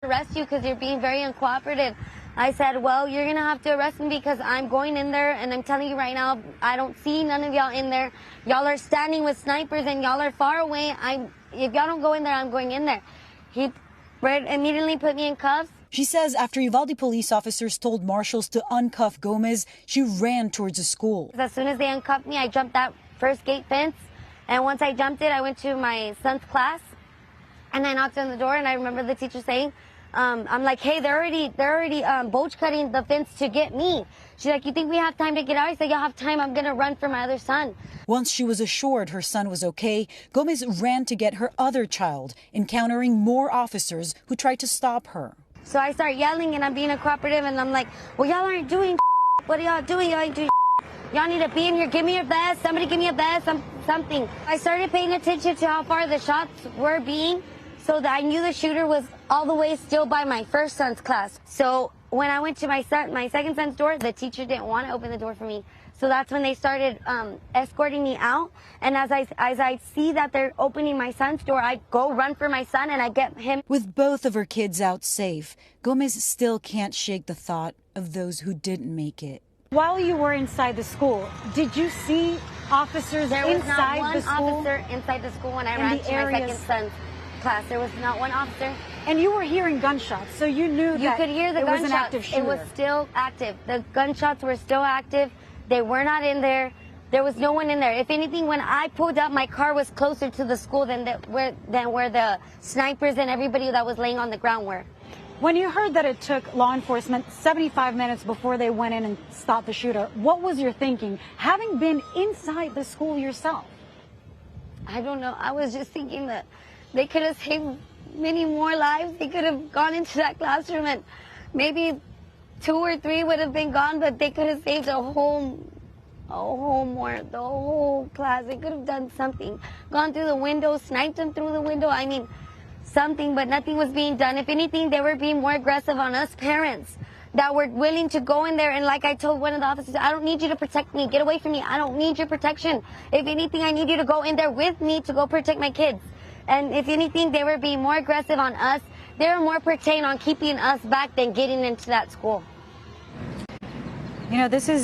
arrest you because you're being very uncooperative. I said, well, you're going to have to arrest me because I'm going in there, and I'm telling you right now, I don't see none of y'all in there. Y'all are standing with snipers, and y'all are far away. If y'all don't go in there, I'm going in there. He immediately put me in cuffs. She says after Uvalde police officers told marshals to uncuff Gomez, she ran towards the school. As soon as they uncuffed me, I jumped that first gate fence, and once I jumped it, I went to my son's class, and I knocked on the door, and I remember the teacher saying, I'm like, hey, they're already boach cutting the fence to get me. She's like, you think we have time to get out? I said, y'all have time. I'm going to run for my other son. Once she was assured her son was okay, Gomez ran to get her other child, encountering more officers who tried to stop her. So I start yelling, and I'm being cooperative, and I'm like, well, y'all aren't doing what are y'all doing? Y'all ain't doing y'all need to be in here. Give me your vest. Somebody give me a vest, something. I started paying attention to how far the shots were being, so that I knew the shooter was all the way still by my first son's class. So when I went to my second son's door, the teacher didn't want to open the door for me. So that's when they started escorting me out. And as I see that they're opening my son's door, I go run for my son, and I get him. With both of her kids out safe, Gomez still can't shake the thought of those who didn't make it. While you were inside the school, did you see officers there was inside not one the school? Officer inside the school when I ran to my second son's class. There was not one officer. And you were hearing gunshots, so you knew that you could hear the it gunshots. was an active shooter. It was still active. The gunshots were still active. They were not in there. There was no one in there. If anything, when I pulled up, my car was closer to the school than where the snipers and everybody that was laying on the ground were. When you heard that it took law enforcement 75 minutes before they went in and stopped the shooter, what was your thinking, having been inside the school yourself? I don't know. I was just thinking that they could have saved many more lives. They could have gone into that classroom, and maybe 2 or 3 would have been gone, but they could have saved the whole class. They could have done something. Gone through the window, sniped them through the window. I mean, something, but nothing was being done. If anything, they were being more aggressive on us parents that were willing to go in there. And like I told one of the officers, I don't need you to protect me. Get away from me. I don't need your protection. If anything, I need you to go in there with me to go protect my kids. And if anything, they were being more aggressive on us. They were more pertained on keeping us back than getting into that school. You know, this is